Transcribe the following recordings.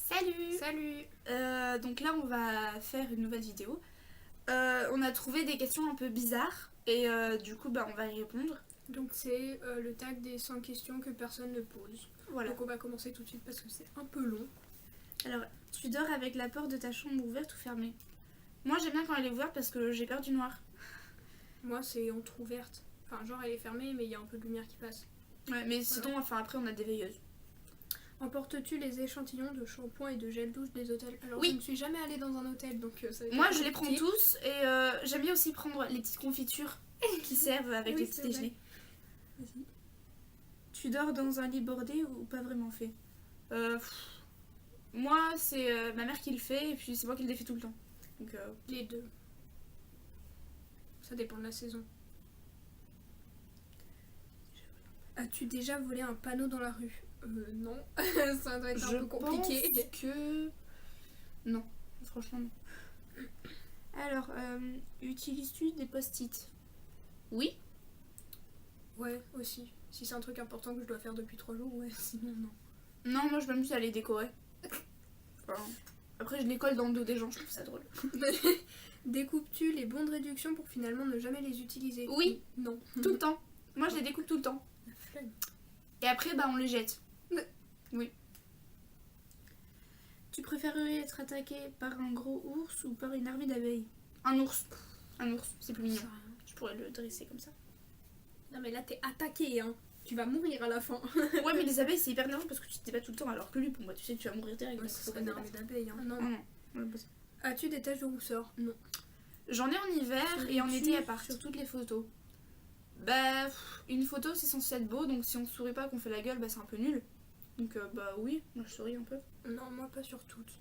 Salut! Salut! Donc là on va faire une nouvelle vidéo. On a trouvé des questions un peu bizarres et du coup on va y répondre. Donc c'est le tag des 100 questions que personne ne pose. Voilà. Donc on va commencer tout de suite parce que c'est un peu long. Alors, tu dors avec la porte de ta chambre ouverte ou fermée? Moi j'aime bien quand elle est ouverte parce que j'ai peur du noir. Moi c'est entrouverte. Enfin genre elle est fermée mais il y a un peu de lumière qui passe. Ouais, mais sinon après on a des veilleuses. Emportes-tu les échantillons de shampoing et de gel douche des hôtels? Alors Oui. je ne suis jamais allée dans un hôtel donc ça va être Moi je les compliqué. prends tous et j'aime bien aussi prendre les petites confitures qui servent avec Oui, les petits c'est vrai. déjeuners. Vas-y. Tu dors dans un lit bordé ou pas vraiment fait? Moi c'est ma mère qui le fait et puis c'est moi qui le défais tout le temps. Donc Les deux. Ça dépend de la saison. As-tu déjà volé un panneau dans la rue? Non. Ça doit être un peu compliqué. pense que... Non, franchement non. Alors, utilises-tu des post-it? Oui. Ouais, aussi. Si c'est un truc important que je dois faire depuis 3 jours, ouais, sinon non. Non, moi je m'amuse à les décorer. Enfin, après je les colle dans le dos des gens, je trouve ça drôle. Découpes-tu les bons de réduction pour finalement ne jamais les utiliser? Oui. Non. Tout le temps. Moi je les découpe tout le temps. La flemme. Et après on les jette. Ouais. Oui. Tu préférerais être attaqué par un gros ours ou par une armée d'abeilles? Un ours. Un ours, c'est plus mignon. Je pourrais le dresser comme ça. Non mais là t'es attaqué, hein. Tu vas mourir à la fin. Ouais, mais les abeilles c'est hyper nerveux parce que tu te débats tout le temps, alors que lui, pour moi, tu sais que tu vas mourir direct. Ouais, donc ce faut serait pas une te armée débattre. d'abeilles, hein. Non. Non, non. Ouais, As-tu des taches de rousseur? Non. J'en ai en hiver et en été à part sur toutes les photos. Bah, une photo c'est censé être beau, donc si on sourit pas, qu'on fait la gueule, bah c'est un peu nul. Donc bah oui, moi je souris un peu. Non, moi pas sur toutes.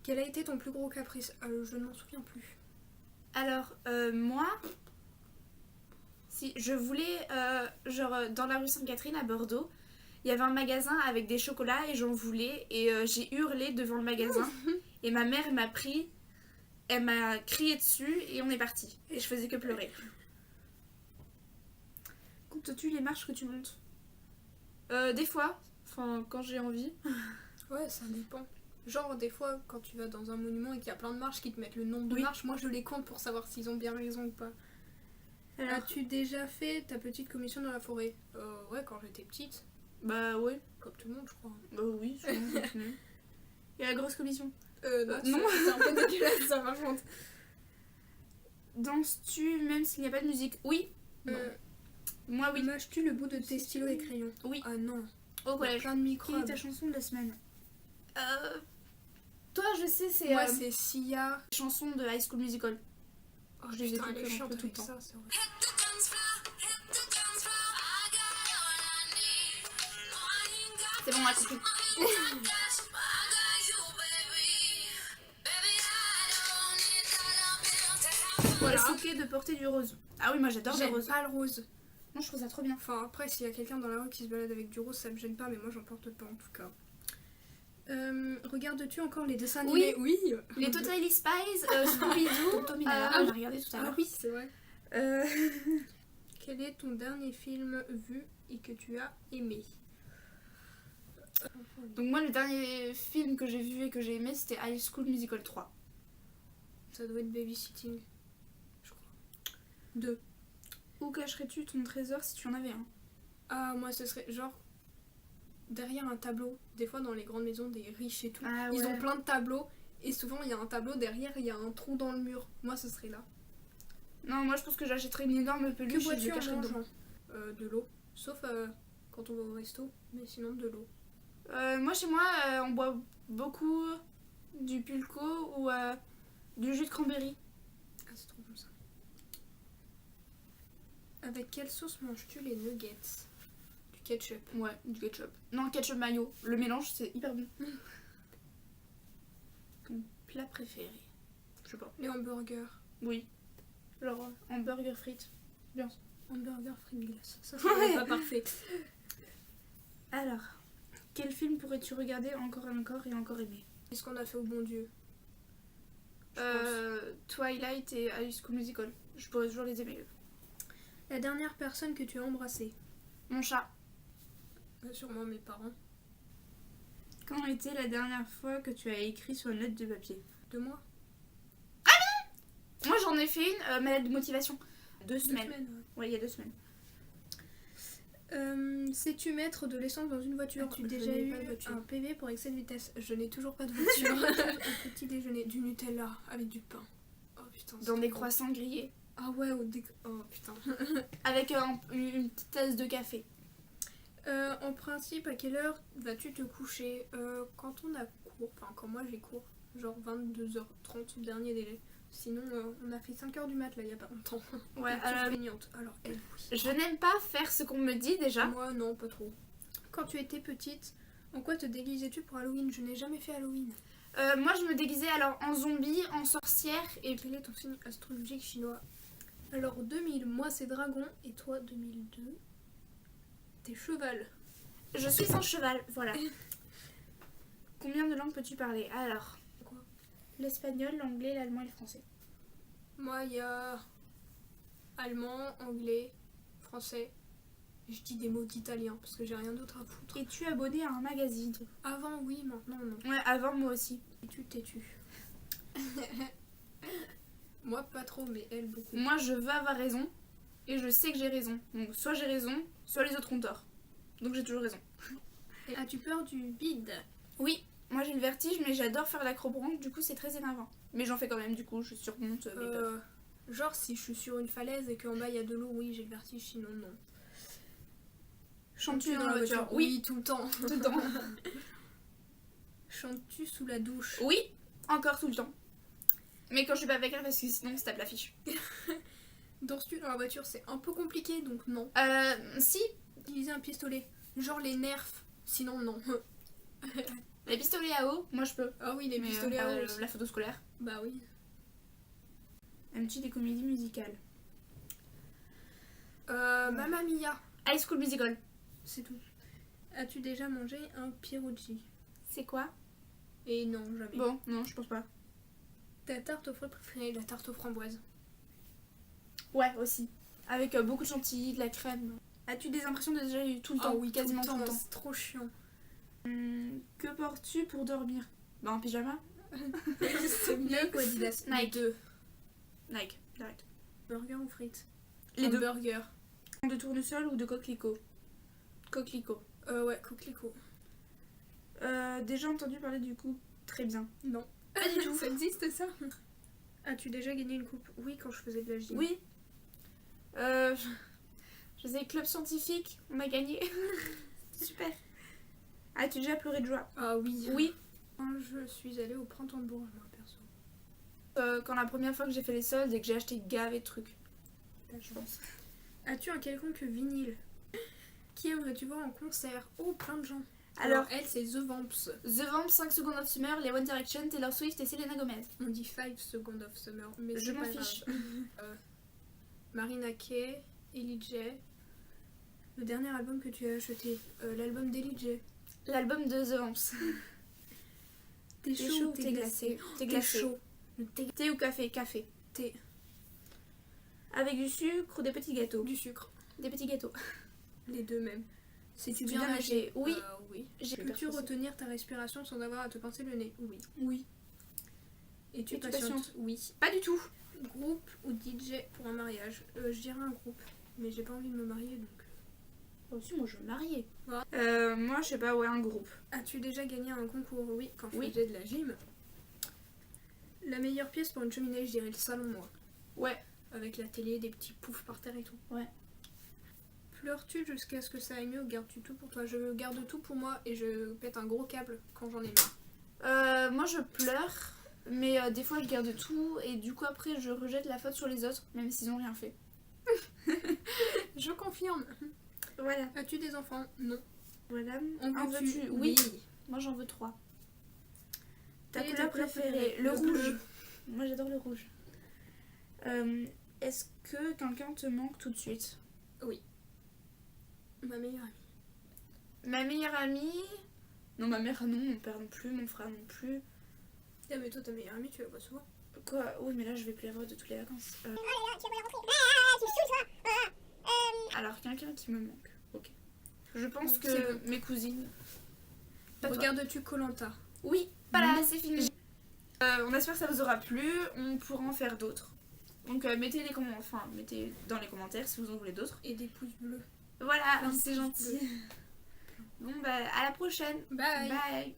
Quel a été ton plus gros caprice? Je ne m'en souviens plus. Alors, moi, si je voulais, dans la rue Sainte-Catherine à Bordeaux, il y avait un magasin avec des chocolats et j'en voulais et j'ai hurlé devant le magasin et ma mère m'a pris, elle m'a crié dessus et on est parti. Et je faisais que pleurer. Comptes-tu les marches que tu montes? Des fois, enfin quand j'ai envie. Ouais, ça dépend. Genre des fois quand tu vas dans un monument et qu'il y a plein de marches qui te mettent le nombre de Oui. marches, moi je les compte pour savoir s'ils ont bien raison ou pas. Alors, As-tu déjà fait ta petite commission dans la forêt? Ouais, quand j'étais petite. bah oui. Comme tout le monde, je crois. Bah oui, sûrement. Et la grosse commission. Non. C'est un peu dégueulasse ça par contre. Danses-tu même s'il n'y a pas de musique? Oui. Non. Moi oui. Mâches-tu le bout de tes stylos et crayons? Oui. Ah non. Au collège. Plein de Quelle microbes. est ta chanson de la semaine? Toi je sais c'est Moi c'est Sia. chanson de High School Musical. Oh Je les ai putain, toutes elle un chante peu tout le avec temps. ça, c'est vrai. C'est bon, on a compris. Voilà. Est-ce ok de porter du rose? Ah oui, moi j'adore le J'aime rose. pas le rose. Moi je trouve ça trop bien. Enfin après s'il y a quelqu'un dans la rue qui se balade avec du rose ça me gêne pas mais moi j'en porte pas en tout cas. Regardes-tu encore les dessins animés? Oui. Les Totally Spies, Scooby-Doo, Tom et Nala, on a regardé tout à Ah l'heure. oui c'est vrai. Euh, Quel est ton dernier film vu et que tu as aimé? Donc moi le dernier film que j'ai vu et que j'ai aimé c'était High School Musical 3. Ça doit être Babysitting. Je crois. 2. Où cacherais-tu ton trésor si tu en avais un? Ah moi ce serait genre derrière un tableau. Des fois dans les grandes maisons des riches et tout. Ah Ils ouais. ont plein de tableaux et souvent il y a un tableau derrière, il y a un trou dans le mur. Moi ce serait là. Non, moi je pense que j'achèterais une énorme Que peluche et je bois-tu le en cacherais dedans. mangeant? De l'eau. Sauf quand on va au resto, mais sinon de l'eau. Moi chez moi on boit beaucoup du pulco ou du jus de cranberry. Ah c'est trop bon ça. Avec quelle sauce manges-tu les nuggets? Du ketchup. Ouais, du ketchup. Non, ketchup mayo. Le mélange c'est hyper bon. Ton plat préféré? Je sais pas. Les hamburgers. Oui. Genre hamburger frites. Bien. Hamburger frites glace. Ça c'est pas parfait. Alors, quel film pourrais-tu regarder encore et encore et encore aimer? Qu'est-ce qu'on a fait au bon Dieu? Twilight et High School Musical. Je pourrais toujours les aimer. La dernière personne que tu as embrassée? Mon chat. Sûrement mes parents. Quand été la dernière fois que tu as écrit sur une lettre de papier? 2 mois. Moi j'en ai fait une, ma lettre de motivation. 2 semaines. Ouais. Ouais, il y a 2 semaines. Sais-tu mettre de l'essence dans une voiture? As-tu Je déjà n'ai eu pas de voiture. un Un PV pour excès de vitesse? Je n'ai toujours pas de voiture. Un petit déjeuner, du Nutella avec du pain. Oh putain. Dans c'est des bon. croissants grillés. Ah ouais, oh putain. Avec une petite tasse de café. En principe, à quelle heure vas-tu te coucher? Quand on a cours, enfin quand moi j'ai cours, genre 22h30 dernier délai. Sinon, on a fait 5h du mat là, il y a pas longtemps. Ouais, Feignante. Alors, elle, oui. je n'aime pas faire ce qu'on me dit déjà. Moi, non, pas trop. Quand tu étais petite, en quoi te déguisais-tu pour Halloween? Je n'ai jamais fait Halloween. Moi je me déguisais alors en zombie, en sorcière et... Quel est ton signe astrologique chinois? Alors, 2000, moi c'est dragon, et toi, 2002, t'es cheval. Je suis un cheval, voilà. Combien de langues peux-tu parler? Alors, Quoi? l'espagnol, l'anglais, l'allemand et le français. Moi, il y a allemand, anglais, français. Je dis des mots d'italien parce que j'ai rien d'autre à foutre. Es-tu abonné à un magazine? Avant, oui, maintenant, non. Ouais, avant moi aussi. T'es-tu. Moi, pas trop, mais elle, beaucoup. Moi je veux avoir raison et je sais que j'ai raison. Donc soit j'ai raison, soit les autres ont tort. Donc j'ai toujours raison. Et as-tu peur du vide? Oui, moi j'ai le vertige mais j'adore faire l'acrobranche, du coup c'est très énervant. Mais j'en fais quand même, du coup je surmonte mes peurs. Genre, si je suis sur une falaise et qu'en bas il y a de l'eau, oui, j'ai le vertige, sinon, non. Chantes-tu dans la voiture? Oui, tout le temps. Tout le temps. Chantes-tu sous la douche? Oui, encore tout le temps. Mais quand je suis pas avec elle parce que sinon ça tape l'affiche. Danses-tu dans la voiture? C'est un peu compliqué, donc non. Si, Utiliser un pistolet, genre les nerfs, sinon non. les pistolets à eau, moi je peux. Ah oui, les Mais, pistolets à eau. la photo scolaire. Bah oui. Aimes-tu des comédies musicales? Mamma Mia, High School Musical. c'est tout. As-tu déjà mangé un pierogi? C'est quoi? Et non, jamais. Bon, non, je pense pas. Ta tarte aux fruits préférée, la tarte aux framboises? Ouais, aussi. Avec beaucoup de chantilly, de la crème. As-tu des impressions de déjà eu tout le temps? Ah oui, quasiment tout le temps. c'est trop chiant. Que portes-tu pour dormir? Bah un pyjama. C'est Nike ou Adidas? Nike. Les deux. Nike, direct. Burger ou frites? Les deux. Burger. De tournesol ou de coquelicot? Coquelicot. Ouais, coquelicot. Déjà entendu parler du coup très bien. Non. Pas du tout. Ça existe ça? As-tu déjà gagné une coupe? Oui, quand je faisais de la gym. Oui. Je faisais club scientifique, on a gagné. Super. As-tu déjà pleuré de joie? Ah oui. Oui. Quand je suis allée au printemps de Bourges, moi, perso. Quand la première fois que j'ai fait les soldes et que j'ai acheté gavé de trucs. Je pense. As-tu un quelconque vinyle? Qui aimerais-tu voir en concert? Oh, plein de gens. Alors, elle, c'est The Vamps. The Vamp, 5 Seconds of Summer, les One Direction, Taylor Swift et Selena Gomez. On dit 5 Seconds of Summer, mais Je c'est m'en pas fiche. grave. Marina Kaye, Ellie J. Le dernier album que tu as acheté, l'album d'Ellie J. L'album de The Vamps. T'es chaud ou t'es glacé? T'es T'es glacé. chaud. Thé ou café? Café. Thé. Avec du sucre ou des petits gâteaux? Du sucre. Des petits gâteaux. Les deux mêmes. Sais-tu Tu bien bien nager? nager? Oui. Oui. J'ai Peux-tu peur, retenir ta respiration sans avoir à te pincer le nez? Oui. Oui. Es-tu Es-tu patiente? patiente? Oui. Pas du tout. Groupe ou DJ pour un mariage? Je dirais un groupe, mais j'ai pas envie de me marier donc. Aussi, moi je veux me marier. Ouais. Moi je sais pas, ouais, un groupe. As-tu déjà gagné un concours? Oui, quand je Oui. faisais de la gym. La meilleure pièce pour une cheminée, je dirais le salon, moi. Ouais. Avec la télé, des petits poufs par terre et tout. Ouais. Pleures-tu jusqu'à ce que ça aille mieux ou gardes-tu tout pour toi? Je garde tout pour moi et je pète un gros câble quand j'en ai marre. Moi je pleure, mais des fois je garde tout et du coup après je rejette la faute sur les autres, même s'ils ont rien fait. Je confirme. Voilà. As-tu des enfants? Non. Voilà. En En veux-tu? veux-tu? Oui. Moi j'en veux 3. Ta Quelle est couleur préférée? Le rouge. bleu. Moi j'adore le rouge. Est-ce que quelqu'un te manque tout de suite? Ma meilleure amie. Ma meilleure amie? Non, ma mère non, mon père non plus, mon frère non plus. Ah mais toi ta meilleure amie tu la vois souvent. Quoi? Oui, mais là je vais plus la voir de toutes les vacances. Alors quelqu'un qui me manque. Ok. Je pense C'est que bon. mes cousines. Pas toi. Regardes-tu koh Oui, voilà, c'est fini. On espère que ça vous aura plu. On pourra en faire d'autres. Donc mettez dans les commentaires si vous en voulez d'autres. Et des pouces bleus. Voilà, Plein de c'est pouces gentil. Bon, bah, à la prochaine. Bye. Bye.